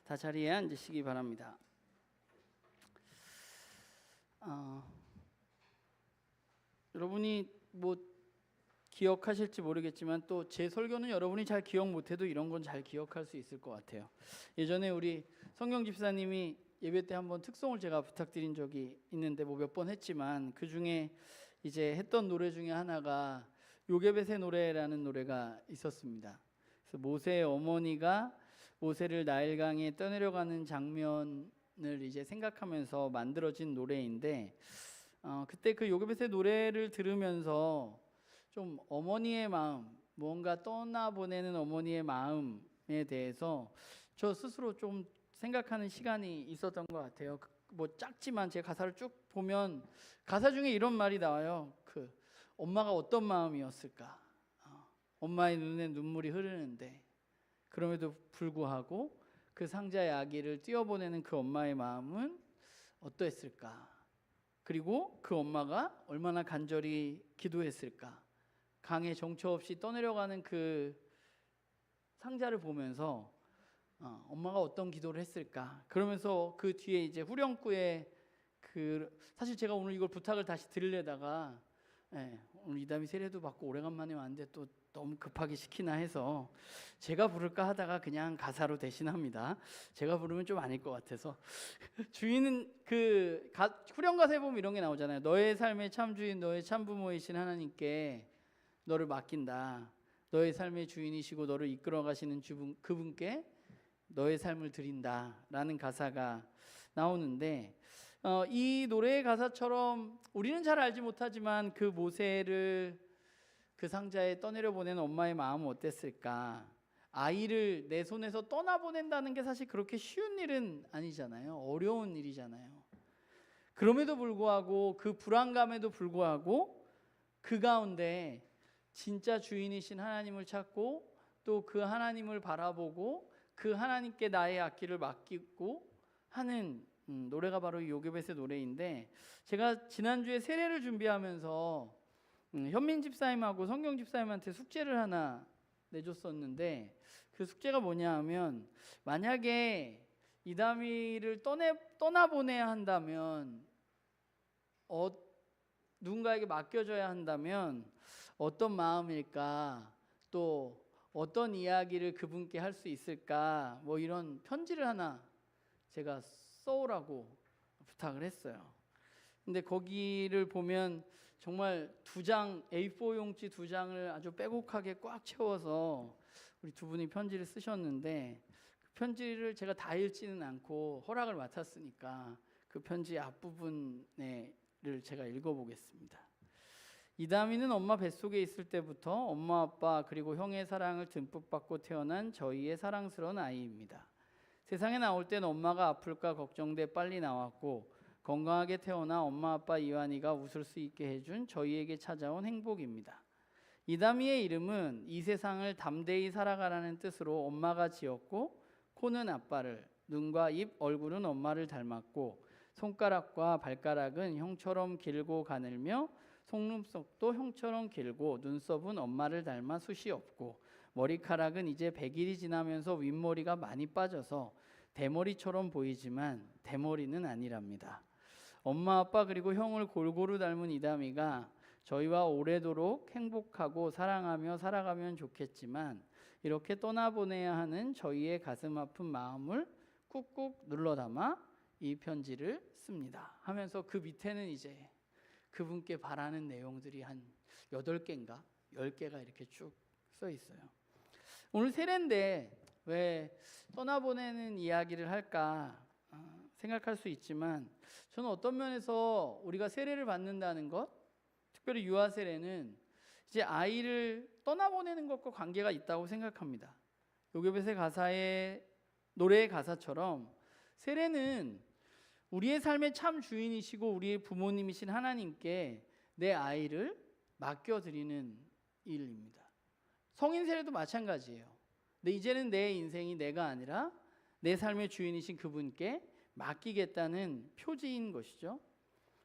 다 자리에 앉으시기 바랍니다. 여러분이 기억하실지 모르겠지만 또 제 설교는 여러분이 잘 기억 못해도 이런 건 잘 기억할 수 있을 것 같아요. 예전에 우리 성경 집사님이 예배 때 한번 특송을 제가 부탁드린 적이 있는데 몇 번 했지만 그 중에 이제 했던 노래 중에 하나가 요게벳의 노래라는 노래가 있었습니다. 그래서 모세의 어머니가 모세를 나일강에 떠내려가는 장면을 이제 생각하면서 만들어진 노래인데 그때 그 요게벳의 노래를 들으면서 좀 어머니의 마음, 뭔가 떠나보내는 어머니의 마음에 대해서 저 스스로 좀 생각하는 시간이 있었던 것 같아요. 작지만 제 가사를 쭉 보면 가사 중에 이런 말이 나와요. 엄마가 어떤 마음이었을까? 엄마의 눈에 눈물이 흐르는데 그럼에도 불구하고 그 상자의 아기를 띄어보내는 그 엄마의 마음은 어떠했을까? 그리고 그 엄마가 얼마나 간절히 기도했을까? 강에 정처 없이 떠내려가는 그 상자를 보면서 엄마가 어떤 기도를 했을까? 그러면서 그 뒤에 이제 후렴구에 사실 제가 오늘 이걸 부탁을 다시 드리려다가 오늘 이담이 세례도 받고 오래간만에 왔는데 또 너무 급하게 시키나 해서 제가 부를까 하다가 그냥 가사로 대신합니다. 제가 부르면 좀 아닐 것 같아서 주인은 후렴 가사에 보면 이런 게 나오잖아요. 너의 삶의 참 주인, 너의 참 부모이신 하나님께 너를 맡긴다. 너의 삶의 주인이시고 너를 이끌어 가시는 그분께 너의 삶을 드린다 라는 가사가 나오는데 이 노래의 가사처럼 우리는 잘 알지 못하지만 그 모세를 그 상자에 떠내려 보내는 엄마의 마음은 어땠을까? 아이를 내 손에서 떠나보낸다는 게 사실 그렇게 쉬운 일은 아니잖아요. 어려운 일이잖아요. 그럼에도 불구하고 그 불안감에도 불구하고 그 가운데 진짜 주인이신 하나님을 찾고 또 그 하나님을 바라보고 그 하나님께 나의 악기를 맡기고 하는 노래가 바로 요게벳의 노래인데 제가 지난주에 세례를 준비하면서 현민 집사님하고 성경 집사님한테 숙제를 하나 내줬었는데 그 숙제가 뭐냐 하면 만약에 이다미를 떠나보내야 한다면 누군가에게 맡겨줘야 한다면 어떤 마음일까 또 어떤 이야기를 그분께 할 수 있을까 이런 편지를 하나 제가 써오라고 부탁을 했어요. 근데 거기를 보면 정말 A4 용지 2장을 아주 빼곡하게 꽉 채워서 우리 두 분이 편지를 쓰셨는데 그 편지를 제가 다 읽지는 않고 허락을 맡았으니까 그 편지 앞부분을 제가 읽어보겠습니다. 이다미는 엄마 뱃속에 있을 때부터 엄마 아빠 그리고 형의 사랑을 듬뿍 받고 태어난 저희의 사랑스러운 아이입니다. 세상에 나올 땐 엄마가 아플까 걱정돼 빨리 나왔고 건강하게 태어나 엄마 아빠 이완이가 웃을 수 있게 해준 저희에게 찾아온 행복입니다. 이다미의 이름은 이 세상을 담대히 살아가라는 뜻으로 엄마가 지었고 코는 아빠를, 눈과 입, 얼굴은 엄마를 닮았고 손가락과 발가락은 형처럼 길고 가늘며 속눈썹도 형처럼 길고 눈썹은 엄마를 닮아 숱이 없고 머리카락은 이제 100일이 지나면서 윗머리가 많이 빠져서 대머리처럼 보이지만 대머리는 아니랍니다. 엄마 아빠 그리고 형을 골고루 닮은 이다미가 저희와 오래도록 행복하고 사랑하며 살아가면 좋겠지만 이렇게 떠나보내야 하는 저희의 가슴 아픈 마음을 꾹꾹 눌러 담아 이 편지를 씁니다 하면서 그 밑에는 이제 그분께 바라는 내용들이 한 8개인가 10개가 이렇게 쭉 써 있어요. 오늘 세례인데 왜 떠나보내는 이야기를 할까 생각할 수 있지만 저는 어떤 면에서 우리가 세례를 받는다는 것, 특별히 유아 세례는 이제 아이를 떠나보내는 것과 관계가 있다고 생각합니다. 요게벳의 노래의 가사처럼 세례는 우리의 삶의 참 주인이시고 우리의 부모님이신 하나님께 내 아이를 맡겨드리는 일입니다. 성인 세례도 마찬가지예요. 근데 이제는 내 인생이 내가 아니라 내 삶의 주인이신 그분께 맡기겠다는 표지인 것이죠.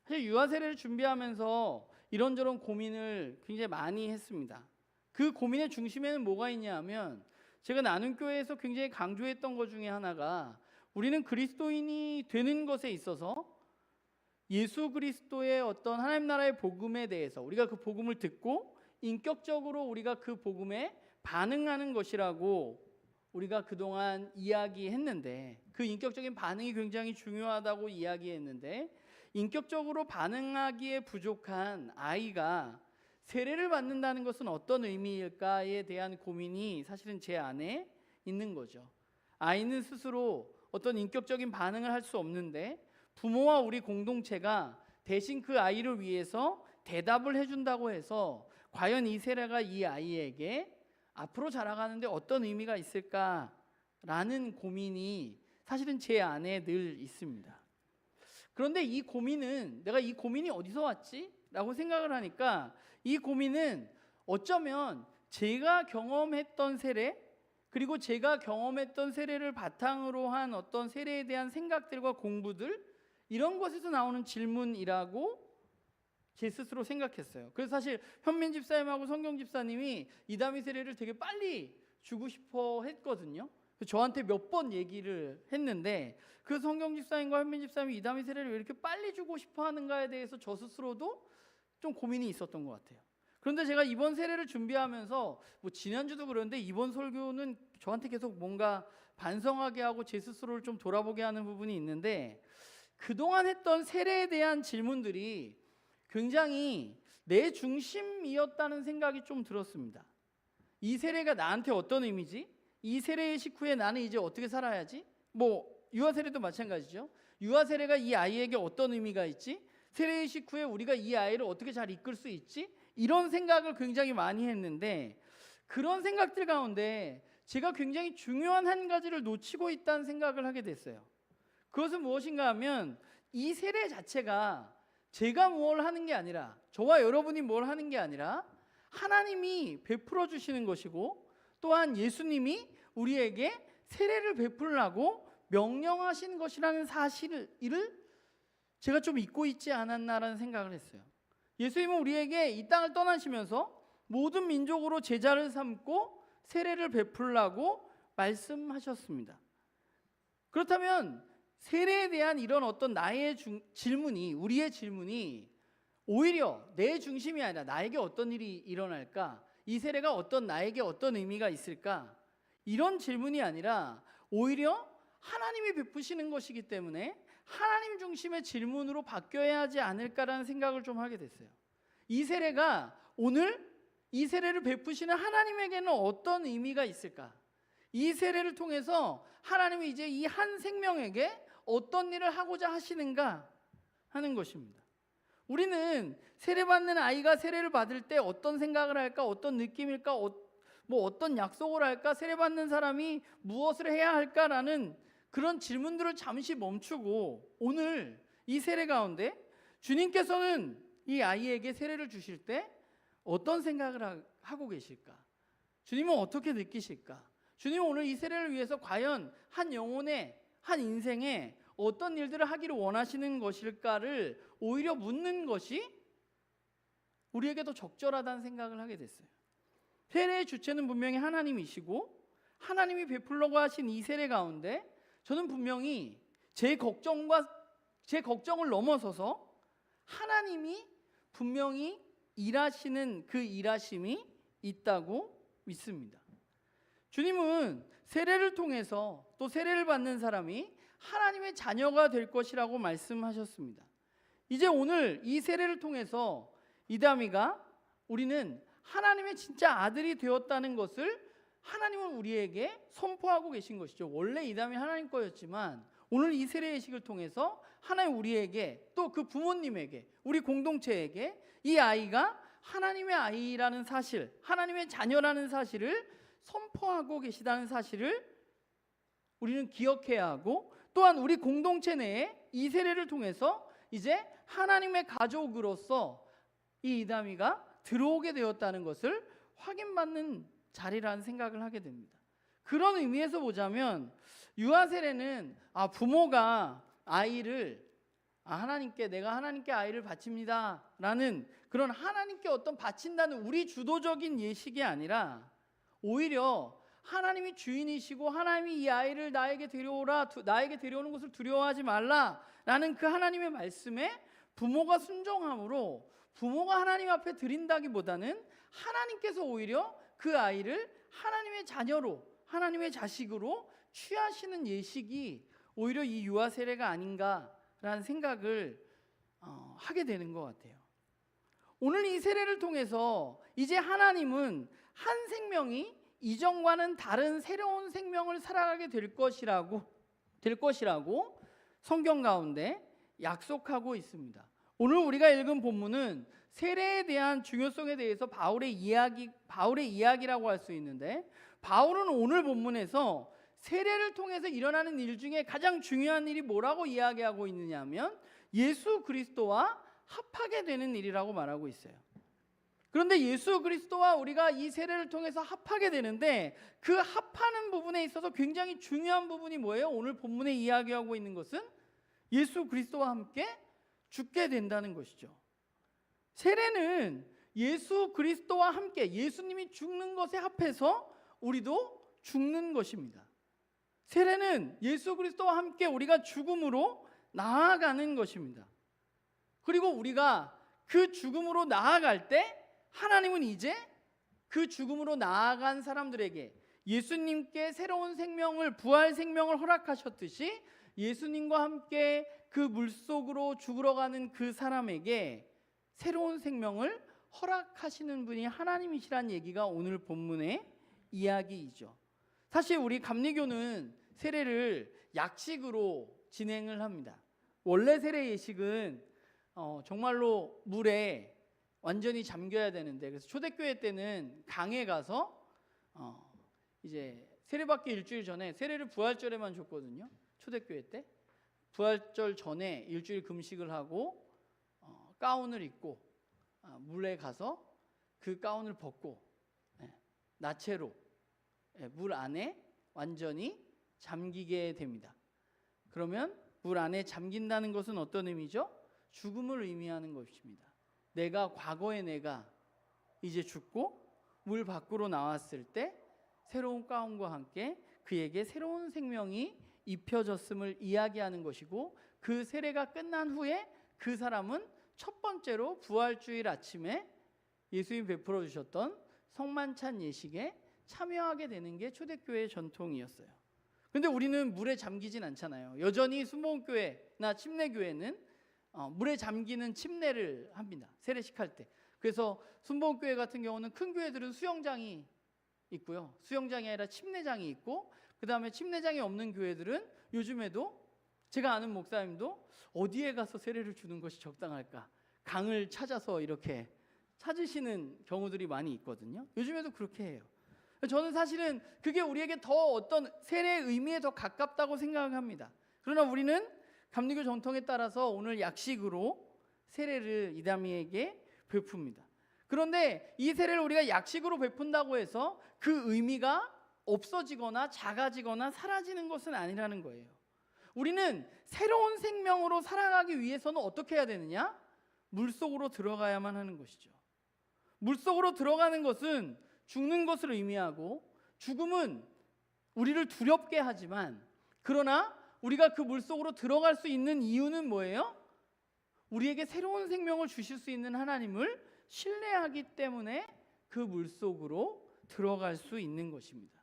사실 유아 세례를 준비하면서 이런저런 고민을 굉장히 많이 했습니다. 그 고민의 중심에는 뭐가 있냐 하면 제가 나눔교회에서 굉장히 강조했던 것 중에 하나가 우리는 그리스도인이 되는 것에 있어서 예수 그리스도의 어떤 하나님 나라의 복음에 대해서 우리가 그 복음을 듣고 인격적으로 우리가 그 복음에 반응하는 것이라고 우리가 그동안 이야기했는데, 그 인격적인 반응이 굉장히 중요하다고 이야기했는데, 인격적으로 반응하기에 부족한 아이가 세례를 받는다는 것은 어떤 의미일까에 대한 고민이 사실은 제 안에 있는 거죠. 아이는 스스로 어떤 인격적인 반응을 할 수 없는데 부모와 우리 공동체가 대신 그 아이를 위해서 대답을 해준다고 해서 과연 이 세례가 이 아이에게 앞으로 자라가는데 어떤 의미가 있을까라는 고민이 사실은 제 안에 늘 있습니다. 그런데 이 고민은 내가 이 고민이 어디서 왔지? 라고 생각을 하니까 이 고민은 어쩌면 제가 경험했던 세례, 그리고 제가 경험했던 세례를 바탕으로 한 어떤 세례에 대한 생각들과 공부들, 이런 것에서 나오는 질문이라고 제 스스로 생각했어요. 그래서 사실 현민 집사님하고 성경 집사님이 이다미 세례를 되게 빨리 주고 싶어 했거든요. 저한테 몇 번 얘기를 했는데, 그 성경 집사님과 현민 집사님이 이다미 세례를 왜 이렇게 빨리 주고 싶어 하는가에 대해서 저 스스로도 좀 고민이 있었던 것 같아요. 그런데 제가 이번 세례를 준비하면서 지난주도 그런데 이번 설교는 저한테 계속 뭔가 반성하게 하고 제 스스로를 좀 돌아보게 하는 부분이 있는데, 그동안 했던 세례에 대한 질문들이 굉장히 내 중심이었다는 생각이 좀 들었습니다. 이 세례가 나한테 어떤 의미지? 이 세례의 식후에 나는 이제 어떻게 살아야지? 유아 세례도 마찬가지죠. 유아 세례가 이 아이에게 어떤 의미가 있지? 세례의 식후에 우리가 이 아이를 어떻게 잘 이끌 수 있지? 이런 생각을 굉장히 많이 했는데, 그런 생각들 가운데 제가 굉장히 중요한 한 가지를 놓치고 있다는 생각을 하게 됐어요. 그것은 무엇인가 하면, 이 세례 자체가 제가 뭘 하는 게 아니라, 저와 여러분이 뭘 하는 게 아니라 하나님이 베풀어 주시는 것이고, 또한 예수님이 우리에게 세례를 베풀라고 명령하신 것이라는 사실을 제가 좀 잊고 있지 않았나라는 생각을 했어요. 예수님은 우리에게 이 땅을 떠나시면서 모든 민족으로 제자를 삼고 세례를 베풀라고 말씀하셨습니다. 그렇다면 세례에 대한 이런 어떤 나의 질문이, 우리의 질문이 오히려 내 중심이 아니라 나에게 어떤 일이 일어날까? 이 세례가 나에게 어떤 의미가 있을까? 이런 질문이 아니라 오히려 하나님이 베푸시는 것이기 때문에 하나님 중심의 질문으로 바뀌어야 하지 않을까라는 생각을 좀 하게 됐어요. 이 세례가 오늘 이 세례를 베푸시는 하나님에게는 어떤 의미가 있을까? 이 세례를 통해서 하나님이 이제 이 한 생명에게 어떤 일을 하고자 하시는가 하는 것입니다. 우리는 세례받는 아이가 세례를 받을 때 어떤 생각을 할까? 어떤 느낌일까? 어떤 약속을 할까? 세례받는 사람이 무엇을 해야 할까라는 그런 질문들을 잠시 멈추고, 오늘 이 세례 가운데 주님께서는 이 아이에게 세례를 주실 때 어떤 생각을 하고 계실까? 주님은 어떻게 느끼실까? 주님은 오늘 이 세례를 위해서 과연 한 영혼의, 한 인생에 어떤 일들을 하기를 원하시는 것일까를 오히려 묻는 것이 우리에게 더 적절하다는 생각을 하게 됐어요. 세례의 주체는 분명히 하나님이시고, 하나님이 베풀려고 하신 이 세례 가운데 저는 분명히 제 걱정을 넘어서서 하나님이 분명히 일하시는 그 일하심이 있다고 믿습니다. 주님은 세례를 통해서, 또 세례를 받는 사람이 하나님의 자녀가 될 것이라고 말씀하셨습니다. 이제 오늘 이 세례를 통해서 이다미가, 우리는 하나님의 진짜 아들이 되었다는 것을 하나님은 우리에게 선포하고 계신 것이죠. 원래 이다미 하나님 거였지만 오늘 이 세례 예식을 통해서 하나님 우리에게, 또 그 부모님에게, 우리 공동체에게 이 아이가 하나님의 아이라는 사실, 하나님의 자녀라는 사실을 선포하고 계시다는 사실을 우리는 기억해야 하고, 또한 우리 공동체 내에 이 세례를 통해서 이제 하나님의 가족으로서 이 이다미가 들어오게 되었다는 것을 확인받는 자리라는 생각을 하게 됩니다. 그런 의미에서 보자면 유아 세례는 부모가 아이를 내가 하나님께 아이를 바칩니다 라는 그런 하나님께 어떤 바친다는 우리 주도적인 예식이 아니라, 오히려 하나님이 주인이시고 하나님이 이 아이를 나에게 데려오라, 나에게 데려오는 것을 두려워하지 말라라는 그 하나님의 말씀에 부모가 순종함으로 부모가 하나님 앞에 드린다기보다는 하나님께서 오히려 그 아이를 하나님의 자녀로, 하나님의 자식으로 취하시는 예식이 오히려 이 유아 세례가 아닌가라는 생각을 하게 되는 것 같아요. 오늘 이 세례를 통해서 이제 하나님은 한 생명이 이전과는 다른 새로운 생명을 살아가게 될 것이라고 성경 가운데 약속하고 있습니다. 오늘 우리가 읽은 본문은 세례에 대한 중요성에 대해서 바울의 이야기라고 할 수 있는데, 바울은 오늘 본문에서 세례를 통해서 일어나는 일 중에 가장 중요한 일이 뭐라고 이야기하고 있느냐 하면 예수 그리스도와 합하게 되는 일이라고 말하고 있어요. 그런데 예수 그리스도와 우리가 이 세례를 통해서 합하게 되는데, 그 합하는 부분에 있어서 굉장히 중요한 부분이 뭐예요? 오늘 본문에 이야기하고 있는 것은 예수 그리스도와 함께 죽게 된다는 것이죠. 세례는 예수 그리스도와 함께 예수님이 죽는 것에 합해서 우리도 죽는 것입니다. 세례는 예수 그리스도와 함께 우리가 죽음으로 나아가는 것입니다. 그리고 우리가 그 죽음으로 나아갈 때 하나님은 이제 그 죽음으로 나아간 사람들에게 예수님께 새로운 생명을, 부활 생명을 허락하셨듯이 예수님과 함께 그 물속으로 죽으러 가는 그 사람에게 새로운 생명을 허락하시는 분이 하나님이시란 얘기가 오늘 본문의 이야기이죠. 사실 우리 감리교는 세례를 약식으로 진행을 합니다. 원래 세례 예식은 정말로 물에 완전히 잠겨야 되는데, 그래서 초대교회 때는 강에 가서 이제 세례받기 일주일 전에, 세례를 부활절에만 줬거든요. 초대교회 때 부활절 전에 일주일 금식을 하고 가운을 입고 물에 가서 그 가운을 벗고 나체로 물 안에 완전히 잠기게 됩니다. 그러면 물 안에 잠긴다는 것은 어떤 의미죠? 죽음을 의미하는 것입니다. 과거의 내가 이제 죽고 물 밖으로 나왔을 때 새로운 가운과 함께 그에게 새로운 생명이 입혀졌음을 이야기하는 것이고, 그 세례가 끝난 후에 그 사람은 첫 번째로 부활주일 아침에 예수님이 베풀어 주셨던 성만찬 예식에 참여하게 되는 게 초대교회의 전통이었어요. 근데 우리는 물에 잠기진 않잖아요. 여전히 순복음교회나 침례교회는 물에 잠기는 침례를 합니다. 세례식 할 때. 그래서 순복음교회 같은 경우는 큰 교회들은 수영장이 있고요. 수영장이 아니라 침례장이 있고, 그 다음에 침례장이 없는 교회들은 요즘에도, 제가 아는 목사님도 어디에 가서 세례를 주는 것이 적당할까, 강을 찾아서 이렇게 찾으시는 경우들이 많이 있거든요. 요즘에도 그렇게 해요. 저는 사실은 그게 우리에게 더 어떤 세례의 의미에 더 가깝다고 생각합니다. 그러나 우리는 감리교 정통에 따라서 오늘 약식으로 세례를 이담이에게 베풉니다. 그런데 이 세례를 우리가 약식으로 베푼다고 해서 그 의미가 없어지거나 작아지거나 사라지는 것은 아니라는 거예요. 우리는 새로운 생명으로 살아가기 위해서는 어떻게 해야 되느냐? 물속으로 들어가야만 하는 것이죠. 물속으로 들어가는 것은 죽는 것을 의미하고, 죽음은 우리를 두렵게 하지만, 그러나 우리가 그 물속으로 들어갈 수 있는 이유는 뭐예요? 우리에게 새로운 생명을 주실 수 있는 하나님을 신뢰하기 때문에 그 물속으로 들어갈 수 있는 것입니다.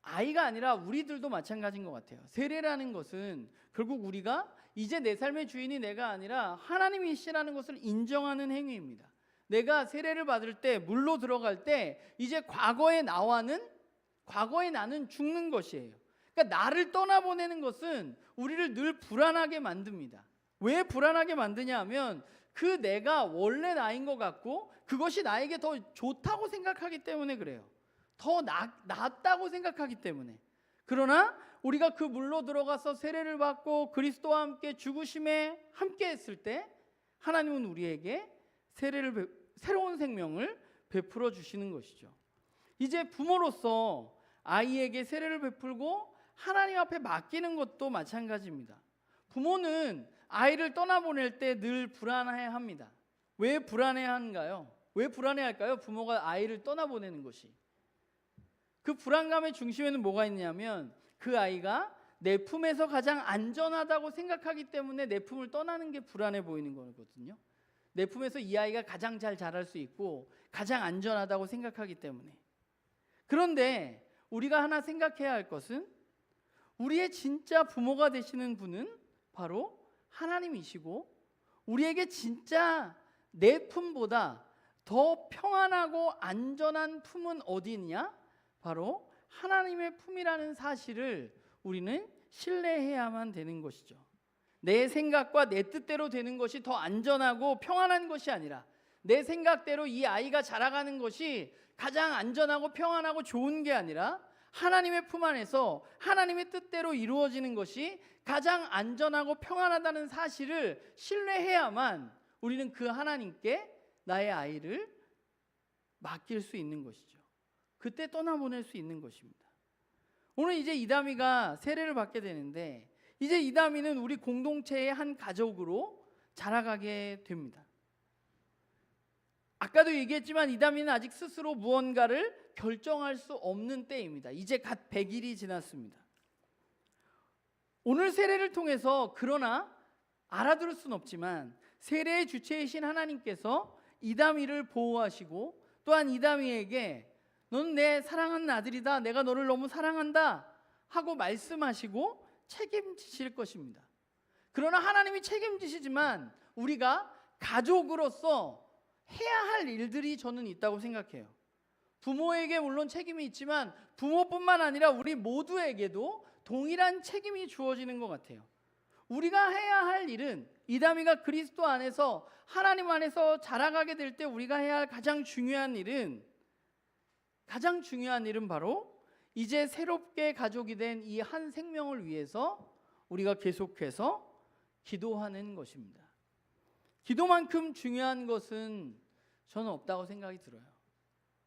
아이가 아니라 우리들도 마찬가지인 것 같아요. 세례라는 것은 결국 우리가 이제 내 삶의 주인이 내가 아니라 하나님이시라는 것을 인정하는 행위입니다. 내가 세례를 받을 때, 물로 들어갈 때 이제 과거의 나는 죽는 것이에요. 그러니까 나를 떠나보내는 것은 우리를 늘 불안하게 만듭니다. 왜 불안하게 만드냐 하면 그 내가 원래 나인 것 같고 그것이 나에게 더 좋다고 생각하기 때문에 그래요. 더 낫다고 생각하기 때문에. 그러나 우리가 그 물로 들어가서 세례를 받고 그리스도와 함께 죽으심에 함께 했을 때 하나님은 우리에게 새로운 생명을 베풀어 주시는 것이죠. 이제 부모로서 아이에게 세례를 베풀고 하나님 앞에 맡기는 것도 마찬가지입니다. 부모는 아이를 떠나보낼 때 늘 불안해합니다. 왜 불안해하는가요? 왜 불안해할까요? 부모가 아이를 떠나보내는 것이. 그 불안감의 중심에는 뭐가 있냐면 그 아이가 내 품에서 가장 안전하다고 생각하기 때문에 내 품을 떠나는 게 불안해 보이는 거거든요. 내 품에서 이 아이가 가장 잘 자랄 수 있고 가장 안전하다고 생각하기 때문에. 그런데 우리가 하나 생각해야 할 것은 우리의 진짜 부모가 되시는 분은 바로 하나님이시고 우리에게 진짜 내 품보다 더 평안하고 안전한 품은 어디 있냐? 바로 하나님의 품이라는 사실을 우리는 신뢰해야만 되는 것이죠. 내 생각과 내 뜻대로 되는 것이 더 안전하고 평안한 것이 아니라 내 생각대로 이 아이가 자라가는 것이 가장 안전하고 평안하고 좋은 게 아니라 하나님의 품 안에서 하나님의 뜻대로 이루어지는 것이 가장 안전하고 평안하다는 사실을 신뢰해야만 우리는 그 하나님께 나의 아이를 맡길 수 있는 것이죠. 그때 떠나보낼 수 있는 것입니다. 오늘 이제 이다미가 세례를 받게 되는데 이제 이다미는 우리 공동체의 한 가족으로 자라가게 됩니다. 아까도 얘기했지만 이다미는 아직 스스로 무언가를 결정할 수 없는 때입니다. 이제 갓 100일이 지났습니다. 오늘 세례를 통해서 그러나 알아들을 수는 없지만 세례의 주체이신 하나님께서 이다미를 보호하시고 또한 이다미에게 너는 내 사랑하는 아들이다, 내가 너를 너무 사랑한다 하고 말씀하시고 책임지실 것입니다. 그러나 하나님이 책임지시지만 우리가 가족으로서 해야 할 일들이 저는 있다고 생각해요. 부모에게 물론 책임이 있지만 부모뿐만 아니라 우리 모두에게도 동일한 책임이 주어지는 것 같아요. 우리가 해야 할 일은 이다미가 그리스도 안에서 하나님 안에서 자라가게 될 때 우리가 해야 할 가장 중요한 일은 바로 이제 새롭게 가족이 된 이 한 생명을 위해서 우리가 계속해서 기도하는 것입니다. 기도만큼 중요한 것은 저는 없다고 생각이 들어요.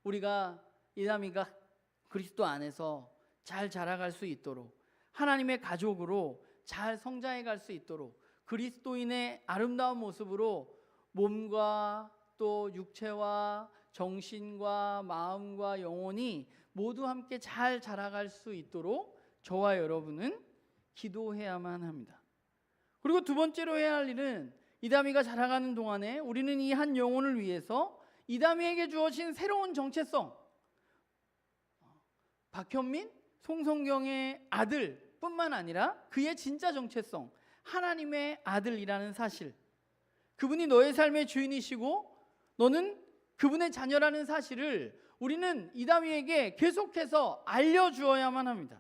우리가 이다미가 그리스도 안에서 잘 자라갈 수 있도록 하나님의 가족으로 잘 성장해 갈 수 있도록 그리스도인의 아름다운 모습으로 몸과 또 육체와 정신과 마음과 영혼이 모두 함께 잘 자라갈 수 있도록 저와 여러분은 기도해야만 합니다. 그리고 두 번째로 해야 할 일은 이다미가 자라가는 동안에 우리는 이 한 영혼을 위해서 이다미에게 주어진 새로운 정체성, 박현민, 송성경의 아들뿐만 아니라 그의 진짜 정체성, 하나님의 아들이라는 사실, 그분이 너의 삶의 주인이시고 너는 그분의 자녀라는 사실을 우리는 이다미에게 계속해서 알려주어야만 합니다.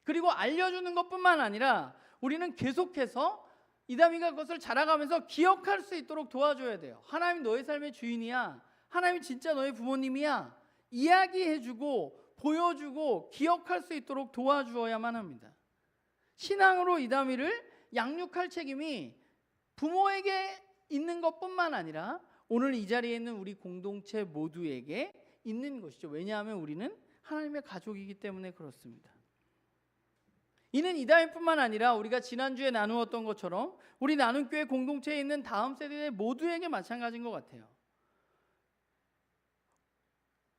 그리고 알려주는 것뿐만 아니라 우리는 계속해서 이다미가 그것을 자라가면서 기억할 수 있도록 도와줘야 돼요. 하나님 너의 삶의 주인이야, 하나님이 진짜 너의 부모님이야 이야기해주고 보여주고 기억할 수 있도록 도와주어야만 합니다. 신앙으로 이다미를 양육할 책임이 부모에게 있는 것뿐만 아니라 오늘 이 자리에 있는 우리 공동체 모두에게 있는 것이죠. 왜냐하면 우리는 하나님의 가족이기 때문에 그렇습니다. 이는 이다미뿐만 아니라 우리가 지난주에 나누었던 것처럼 우리 나눔교회 공동체에 있는 다음 세대 모두에게 마찬가지인 것 같아요.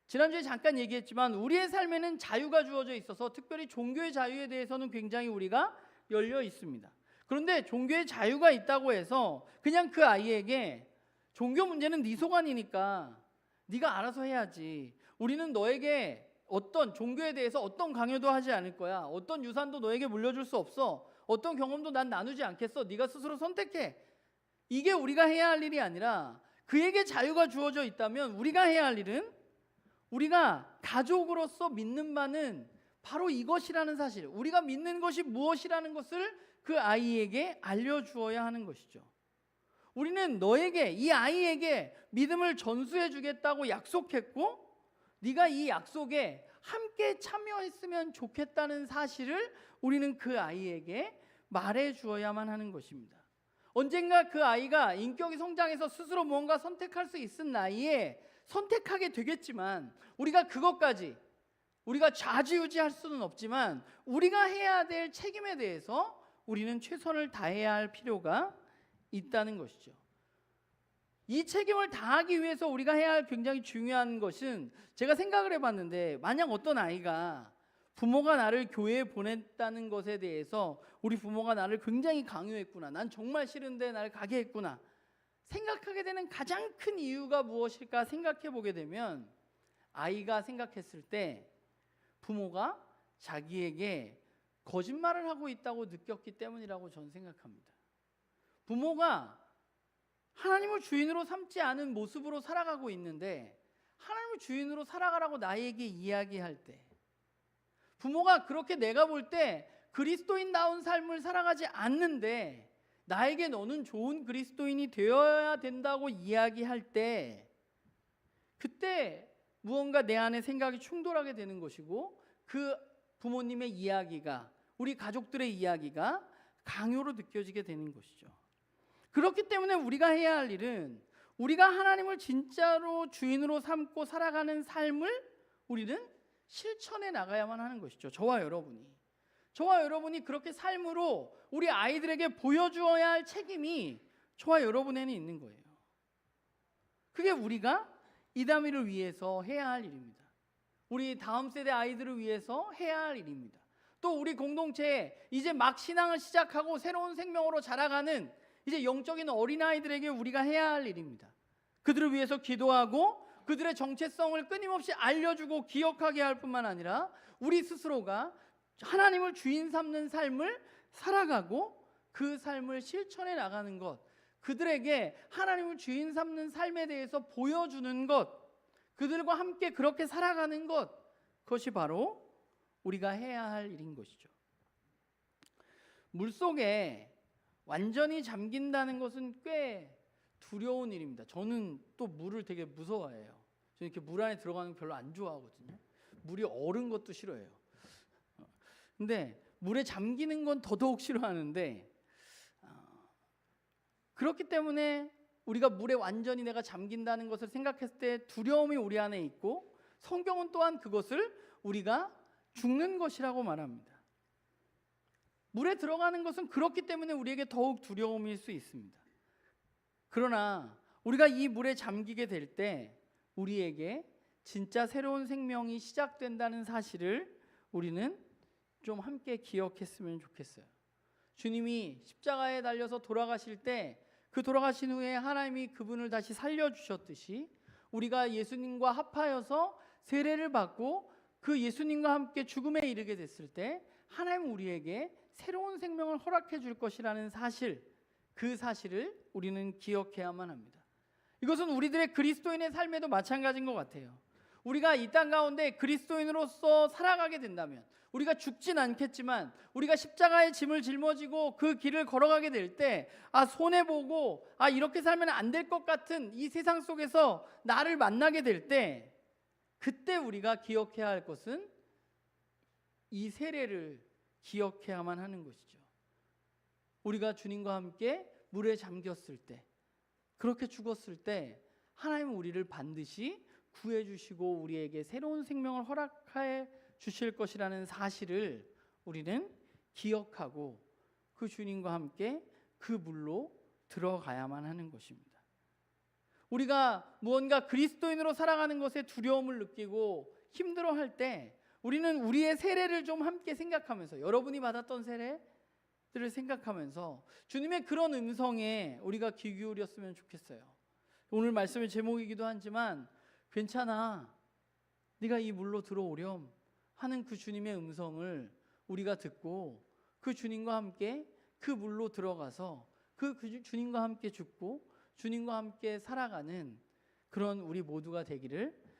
지난주에 잠깐 얘기했지만 우리의 삶에는 자유가 주어져 있어서 특별히 종교의 자유에 대해서는 굉장히 우리가 열려 있습니다. 그런데 종교의 자유가 있다고 해서 그냥 그 아이에게 종교 문제는 네 소관이니까 네가 알아서 해야지, 우리는 너에게 어떤 종교에 대해서 어떤 강요도 하지 않을 거야, 어떤 유산도 너에게 물려줄 수 없어, 어떤 경험도 난 나누지 않겠어, 네가 스스로 선택해, 이게 우리가 해야 할 일이 아니라 그에게 자유가 주어져 있다면 우리가 해야 할 일은 우리가 가족으로서 믿는 바는 바로 이것이라는 사실, 우리가 믿는 것이 무엇이라는 것을 그 아이에게 알려주어야 하는 것이죠. 우리는 너에게, 이 아이에게 믿음을 전수해 주겠다고 약속했고 네가 이 약속에 함께 참여했으면 좋겠다는 사실을 우리는 그 아이에게 말해 주어야만 하는 것입니다. 언젠가 그 아이가 인격이 성장해서 스스로 무언가 선택할 수 있는 나이에 선택하게 되겠지만 우리가 그것까지 우리가 좌지우지할 수는 없지만 우리가 해야 될 책임에 대해서 우리는 최선을 다해야 할 필요가 있다는 것이죠. 이 책임을 다하기 위해서 우리가 해야 할 굉장히 중요한 것은, 제가 생각을 해봤는데, 만약 어떤 아이가 부모가 나를 교회에 보냈다는 것에 대해서 우리 부모가 나를 굉장히 강요했구나, 난 정말 싫은데 나를 가게 했구나 생각하게 되는 가장 큰 이유가 무엇일까 생각해 보게 되면, 아이가 생각했을 때 부모가 자기에게 거짓말을 하고 있다고 느꼈기 때문이라고 저는 생각합니다. 부모가 하나님을 주인으로 삼지 않은 모습으로 살아가고 있는데, 하나님을 주인으로 살아가라고 나에게 이야기할 때, 부모가 그렇게 내가 볼 때 그리스도인다운 삶을 살아가지 않는데 나에게 너는 좋은 그리스도인이 되어야 된다고 이야기할 때, 그때 무언가 내 안에 생각이 충돌하게 되는 것이고, 그 부모님의 이야기가, 우리 가족들의 이야기가 강요로 느껴지게 되는 것이죠. 그렇기 때문에 우리가 해야 할 일은, 우리가 하나님을 진짜로 주인으로 삼고 살아가는 삶을 우리는 실천해 나가야만 하는 것이죠. 저와 여러분이 그렇게 삶으로 우리 아이들에게 보여주어야 할 책임이 저와 여러분에는 있는 거예요. 그게 우리가 이다미를 위해서 해야 할 일입니다. 우리 다음 세대 아이들을 위해서 해야 할 일입니다. 또 우리 공동체에 이제 막 신앙을 시작하고 새로운 생명으로 자라가는 이제 영적인 어린아이들에게 우리가 해야 할 일입니다. 그들을 위해서 기도하고 그들의 정체성을 끊임없이 알려주고 기억하게 할 뿐만 아니라, 우리 스스로가 하나님을 주인 삼는 삶을 살아가고 그 삶을 실천해 나가는 것, 그들에게 하나님을 주인 삼는 삶에 대해서 보여주는 것, 그들과 함께 그렇게 살아가는 것, 그것이 바로 우리가 해야 할 일인 것이죠. 물속에 완전히 잠긴다는 것은 꽤 두려운 일입니다. 저는 또 물을 되게 무서워해요. 저는 이렇게 물 안에 들어가는 거 별로 안 좋아하거든요. 물이 얼은 것도 싫어해요. 근데 물에 잠기는 건 더더욱 싫어하는데, 그렇기 때문에 우리가 물에 완전히 내가 잠긴다는 것을 생각했을 때 두려움이 우리 안에 있고, 성경은 또한 그것을 우리가 죽는 것이라고 말합니다. 물에 들어가는 것은 그렇기 때문에 우리에게 더욱 두려움일 수 있습니다. 그러나 우리가 이 물에 잠기게 될 때 우리에게 진짜 새로운 생명이 시작된다는 사실을 우리는 좀 함께 기억했으면 좋겠어요. 주님이 십자가에 달려서 돌아가실 때, 그 돌아가신 후에 하나님이 그분을 다시 살려주셨듯이, 우리가 예수님과 합하여서 세례를 받고 그 예수님과 함께 죽음에 이르게 됐을 때 하나님은 우리에게 새로운 생명을 허락해 줄 것이라는 사실, 그 사실을 우리는 기억해야만 합니다. 이것은 우리들의 그리스도인의 삶에도 마찬가지인 것 같아요. 우리가 이 땅 가운데 그리스도인으로서 살아가게 된다면, 우리가 죽진 않겠지만 우리가 십자가의 짐을 짊어지고 그 길을 걸어가게 될 때, 손해보고 이렇게 살면 안 될 것 같은 이 세상 속에서 나를 만나게 될 때, 그때 우리가 기억해야 할 것은 이 세례를 기억해야만 하는 것이죠. 우리가 주님과 함께 물에 잠겼을 때, 그렇게 죽었을 때 하나님은 우리를 반드시 구해 주시고 우리에게 새로운 생명을 허락해 주실 것이라는 사실을 우리는 기억하고 그 주님과 함께 그 물로 들어가야만 하는 것입니다. 우리가 무언가 그리스도인으로 살아가는 것에 두려움을 느끼고 힘들어할 때, 우리는 우리의 세례를 좀 함께 생각하면서, 여러분이 받았던 세례들을 생각하면서 주님의 그런 음성에 우리가 귀 기울였으면 좋겠어요. 오늘 말씀의 제목이기도 하지만, 괜찮아, 네가 이 물로 들어오렴 하는 그 주님의 음성을 우리가 듣고 그 주님과 함께 그 물로 들어가서 그 주님과 함께 죽고 주님과 함께 살아가는 그런 우리 모두가 되기를